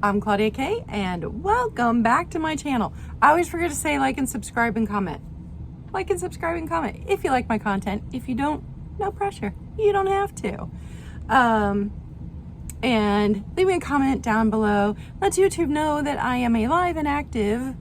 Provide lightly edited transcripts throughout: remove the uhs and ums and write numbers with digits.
I'm Claudia K, and welcome back to my channel. I always forget to say like and subscribe and comment. Like and subscribe and comment if you like my content. If you don't, no pressure. You don't have to. And leave me a comment down below. Let YouTube know that I am a live and active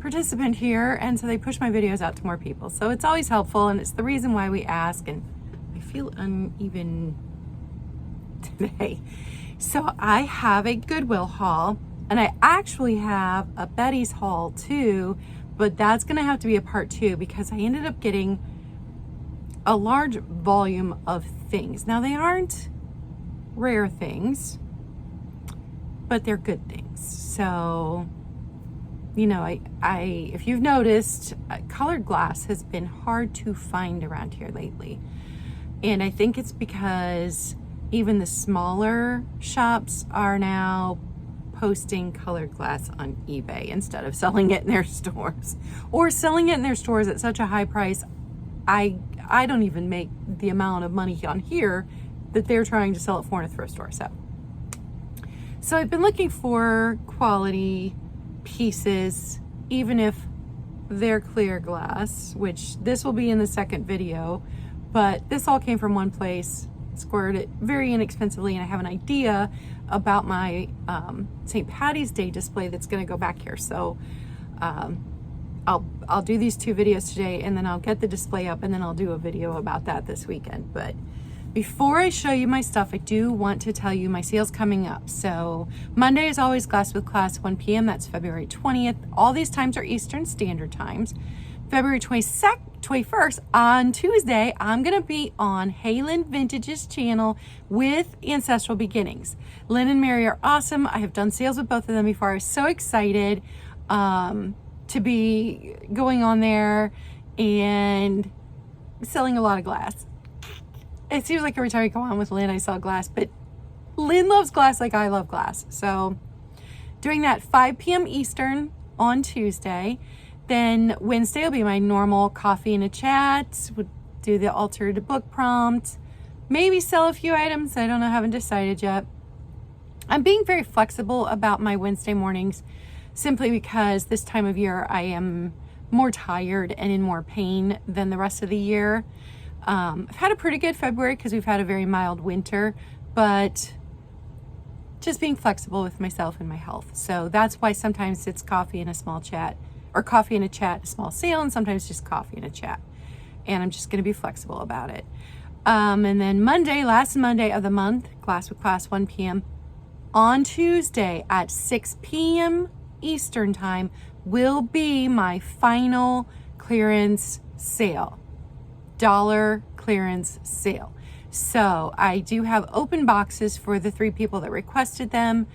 participant here, and so they push my videos out to more people. So it's always helpful, and it's the reason why we ask, and I feel uneven today. So I have a Goodwill haul, and I actually have a Betty's haul too, but that's gonna have to be a part 2 because I ended up getting a large volume of things. Now they aren't rare things, but they're good things. So, you know, I if you've noticed, colored glass has been hard to find around here lately. And I think it's because even the smaller shops are now posting colored glass on eBay instead of selling it in their stores, or selling it in their stores at such a high price. I don't even make the amount of money on here that they're trying to sell it for in a thrift store. So I've been looking for quality pieces, even if they're clear glass, which this will be in the second video, but this all came from one place. Scored it very inexpensively, and I have an idea about my St. Patty's Day display that's going to go back here. So I'll do these 2 videos today, and then I'll get the display up, and then I'll do a video about that this weekend. But before I show you my stuff, I do want to tell you my sale's coming up. So Monday is always Glass with Class, 1 p.m. That's February 20th. All these times are Eastern Standard Times. February 21st, on Tuesday, I'm going to be on Halen Vintage's channel with Ancestral Beginnings. Lynn and Mary are awesome. I have done sales with both of them before. I was so excited to be going on there and selling a lot of glass. It seems like every time I go on with Lynn, I sell glass, but Lynn loves glass like I love glass. So doing that 5 p.m. Eastern on Tuesday. Then Wednesday will be my normal coffee and a chat. We'll do the altered book prompt. Maybe sell a few items. I don't know. Haven't decided yet. I'm being very flexible about my Wednesday mornings simply because this time of year I am more tired and in more pain than the rest of the year. I've had a pretty good February because we've had a very mild winter, but just being flexible with myself and my health. So that's why sometimes it's coffee and a small chat, or coffee and a chat, a small sale, and sometimes just coffee and a chat. And I'm just going to be flexible about it. And then Monday, last Monday of the month, Glass with Class, 1 p.m. On Tuesday at 6 p.m. Eastern Time will be my final clearance sale. Dollar clearance sale. So I do have open boxes for the 3 people that requested them.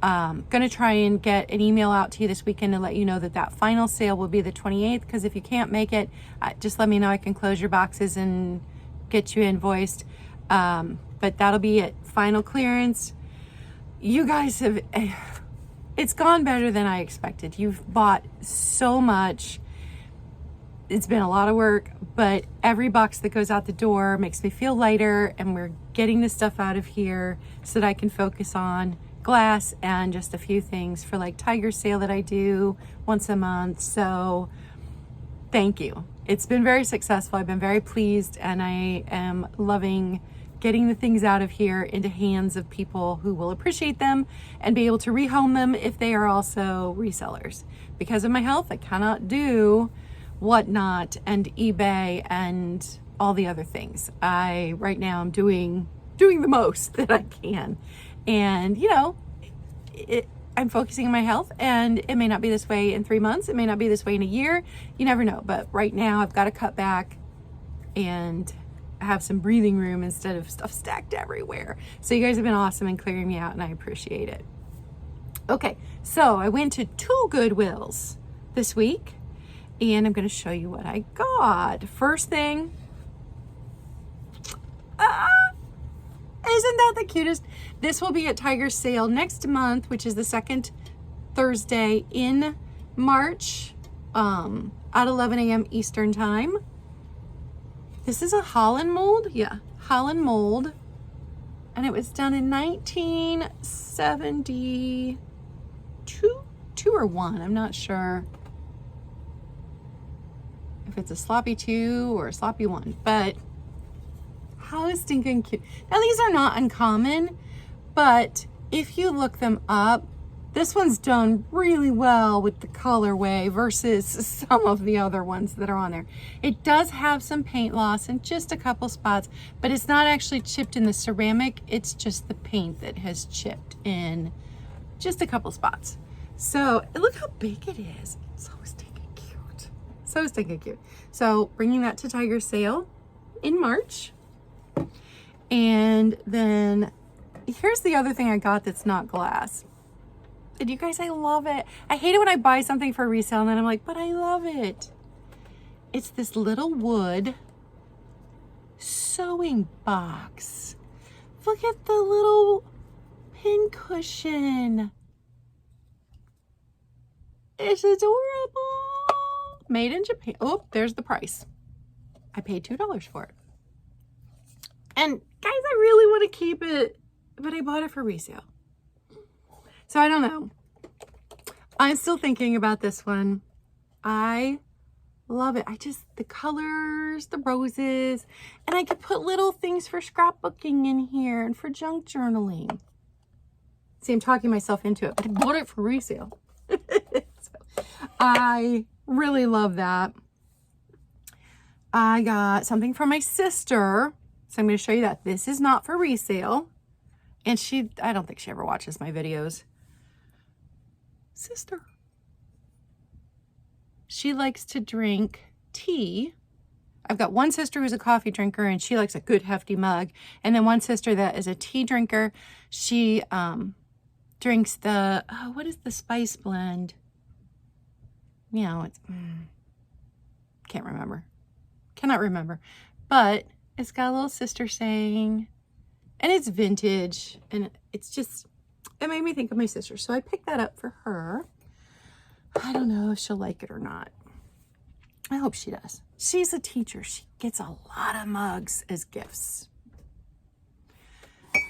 Gonna try and get an email out to you this weekend to let you know that that final sale will be the 28th, because if you can't make it, just let me know. I can close your boxes and get you invoiced. But that'll be it. Final clearance. You guys have, it's gone better than I expected. You've bought so much. It's been a lot of work, but every box that goes out the door makes me feel lighter, and we're getting this stuff out of here so that I can focus on glass and just a few things for like Tiger sale that I do once a month. So thank you. It's been very successful. I've been very pleased, and I am loving getting the things out of here into hands of people who will appreciate them and be able to rehome them if they are also resellers. Because of my health, I cannot do Whatnot and eBay and all the other things. Right now I'm doing the most that I can. And, you know, I'm focusing on my health, and it may not be this way in 3 months. It may not be this way in a year. You never know. But right now I've got to cut back and have some breathing room instead of stuff stacked everywhere. So you guys have been awesome in clearing me out, and I appreciate it. Okay, so I went to 2 Goodwills this week, and I'm going to show you what I got. First thing, isn't that the cutest? This will be at Tiger's sale next month, which is the 2nd Thursday in March, at 11 a.m. Eastern Time. This is a Holland mold. Yeah, Holland mold. And it was done in 1972, 2 or 1. I'm not sure if it's a sloppy 2 or a sloppy 1, but how stinking cute. Now these are not uncommon, but if you look them up, this one's done really well with the colorway versus some of the other ones that are on there. It does have some paint loss in just a couple spots, but it's not actually chipped in the ceramic. It's just the paint that has chipped in just a couple spots. So look how big it is. So stinking cute. So stinking cute. So bringing that to Tiger sale in March. And then here's the other thing I got that's not glass. And you guys, I love it. I hate it when I buy something for resale and then I'm like, but I love it. It's this little wood sewing box. Look at the little pin cushion. It's adorable. Made in Japan. Oh, there's the price. I paid $2 for it. And guys, I really want to keep it, but I bought it for resale. So I don't know. I'm still thinking about this one. I love it. The colors, the roses, and I could put little things for scrapbooking in here and for junk journaling. See, I'm talking myself into it, but I bought it for resale. So, I really love that. I got something from my sister. So I'm going to show you that. This is not for resale. And I don't think she ever watches my videos. Sister. She likes to drink tea. I've got one sister who's a coffee drinker and she likes a good hefty mug. And then one sister that is a tea drinker. She drinks the, what is the spice blend? You know, it's, can't remember. Cannot remember. But it's got a little sister saying, and it's vintage, and it's just, it made me think of my sister. So I picked that up for her. I don't know if she'll like it or not. I hope she does. She's a teacher. She gets a lot of mugs as gifts.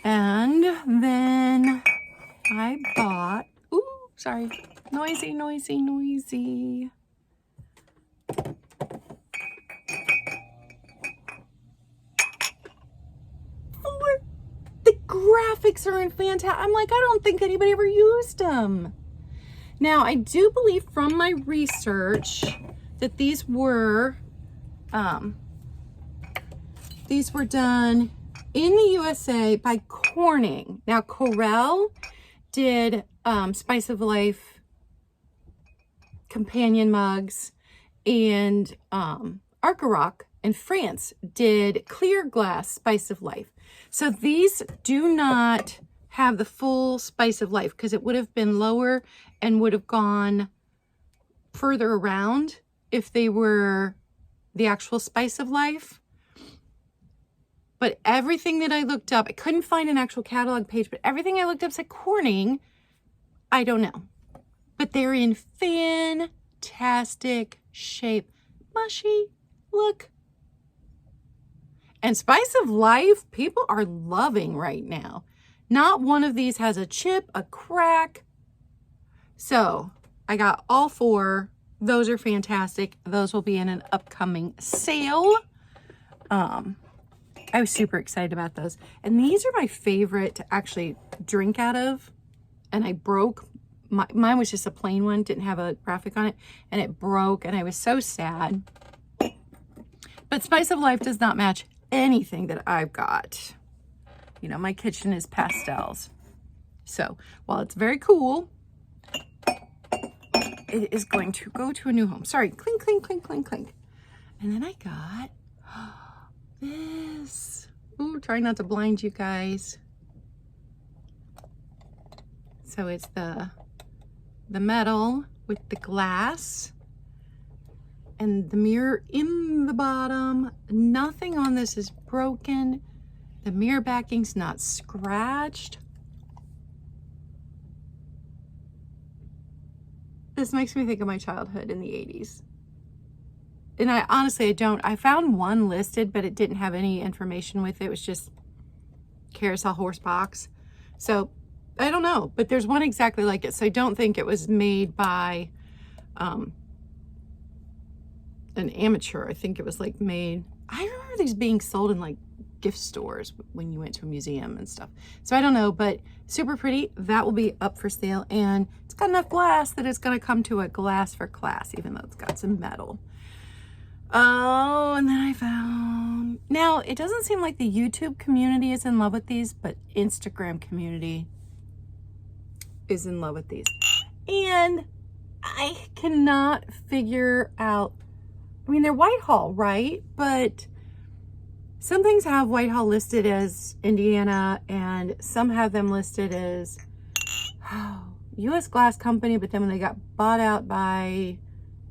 And then I bought, ooh, sorry, noisy, noisy, noisy. The graphics are in fantastic. I'm like, I don't think anybody ever used them. Now, I do believe from my research that these were done in the USA by Corning. Now, Corel did Spice of Life companion mugs, and Arcaroc in France did clear glass Spice of Life. So these do not have the full Spice of Life because it would have been lower and would have gone further around if they were the actual Spice of Life. But everything that I looked up, I couldn't find an actual catalog page, but everything I looked up said Corning. I don't know. But they're in fantastic shape. Mushy, look. And Spice of Life, people are loving right now. Not one of these has a chip, a crack. So I got all 4. Those are fantastic. Those will be in an upcoming sale. I was super excited about those. And these are my favorite to actually drink out of. And I broke, mine was just a plain one, didn't have a graphic on it. And it broke and I was so sad. But Spice of Life does not match anything that I've got. You know, my kitchen is pastels. So while it's very cool, it is going to go to a new home. Sorry, clink, clink, clink, clink, clink. And then I got this. Ooh, trying not to blind you guys. So it's the metal with the glass and the mirror in the bottom. Nothing on this is broken. The mirror backing's not scratched. This makes me think of my childhood in the 80s. And I honestly, I found one listed, but it didn't have any information with it. It was just carousel horse box. So I don't know, but there's one exactly like it. So I don't think it was made by an amateur. I think it was like made, I remember these being sold in like gift stores when you went to a museum and stuff. So I don't know, but super pretty. That will be up for sale, and it's got enough glass that it's going to come to a glass for class, even though it's got some metal. Oh, and then I found, now it doesn't seem like the YouTube community is in love with these, but Instagram community is in love with these. And I cannot figure out, I mean, they're Whitehall, right? But some things have Whitehall listed as Indiana, and some have them listed as U.S. Glass Company, but then when they got bought out by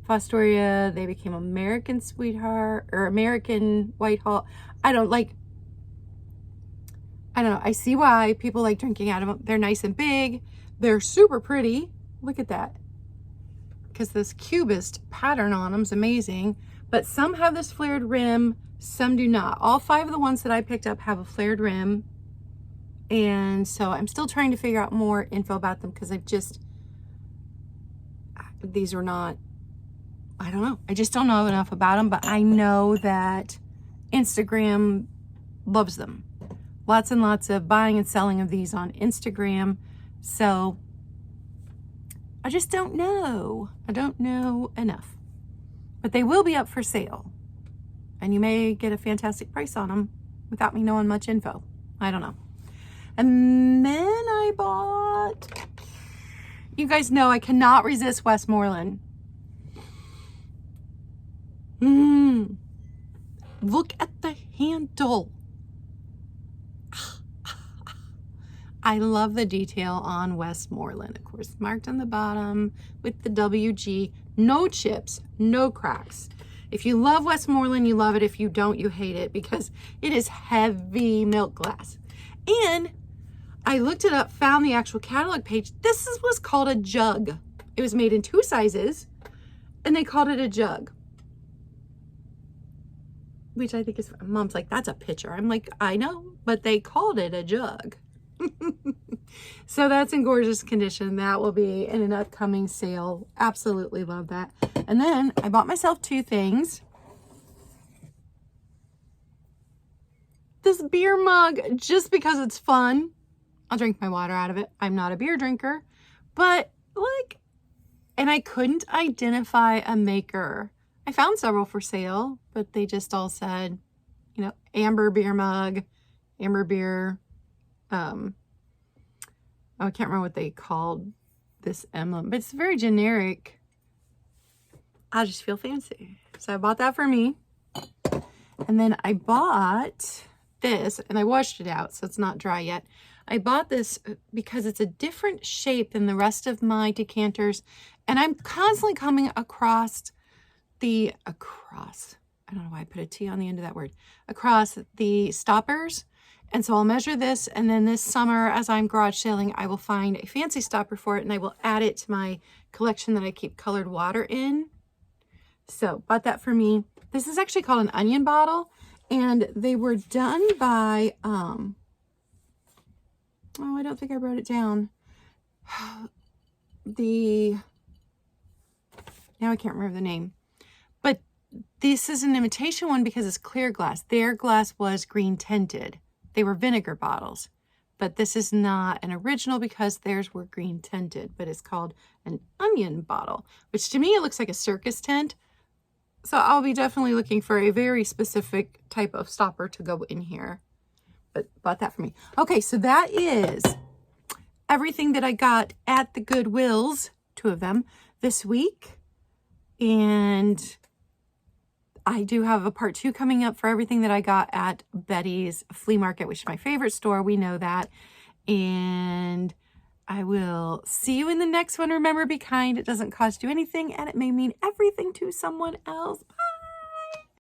Fostoria, they became American Sweetheart, or American Whitehall. I don't know. I see why people like drinking out of them. They're nice and big. They're super pretty. Look at that. Because this cubist pattern on them is amazing. But some have this flared rim, some do not. All 5 of the ones that I picked up have a flared rim. And so I'm still trying to figure out more info about them, because these are not, I don't know. I just don't know enough about them, but I know that Instagram loves them. Lots and lots of buying and selling of these on Instagram. So I just don't know. I don't know enough. But they will be up for sale. And you may get a fantastic price on them without me knowing much info. I don't know. And then I bought, you guys know I cannot resist Westmoreland. Look at the handle. I love the detail on Westmoreland. Of course, marked on the bottom with the WG. No chips, no cracks. If you love Westmoreland, you love it. If you don't, you hate it, because it is heavy milk glass. And I looked it up, found the actual catalog page. This was called a jug. It was made in 2 sizes, and they called it a jug. Which I think is, Mom's like, that's a pitcher. I'm like, I know, but they called it a jug. So that's in gorgeous condition. That will be in an upcoming sale. Absolutely love that. And then I bought myself 2 things. This beer mug, just because it's fun. I'll drink my water out of it. I'm not a beer drinker, but like, and I couldn't identify a maker. I found several for sale, but they just all said, you know, amber beer mug, amber beer. I can't remember what they called this emblem, but it's very generic. I just feel fancy. So I bought that for me. And then I bought this, and I washed it out, so it's not dry yet. I bought this because it's a different shape than the rest of my decanters. And I'm constantly coming across I don't know why I put a T on the end of that word, across the stoppers. And so I'll measure this, and then this summer, as I'm garage sailing, I will find a fancy stopper for it, and I will add it to my collection that I keep colored water in. So bought that for me. This is actually called an onion bottle, and they were done by, oh, I don't think I wrote it down. Now I can't remember the name. But this is an imitation one because it's clear glass. Their glass was green tinted. They were vinegar bottles, but this is not an original because theirs were green tinted, but it's called an onion bottle, which to me, it looks like a circus tent. So I'll be definitely looking for a very specific type of stopper to go in here, but bought that for me. Okay, so that is everything that I got at the Goodwills, 2 of them, this week. And I do have a part 2 coming up for everything that I got at Betty's Flea Market, which is my favorite store. We know that. And I will see you in the next one. Remember, be kind. It doesn't cost you anything, and it may mean everything to someone else. Bye.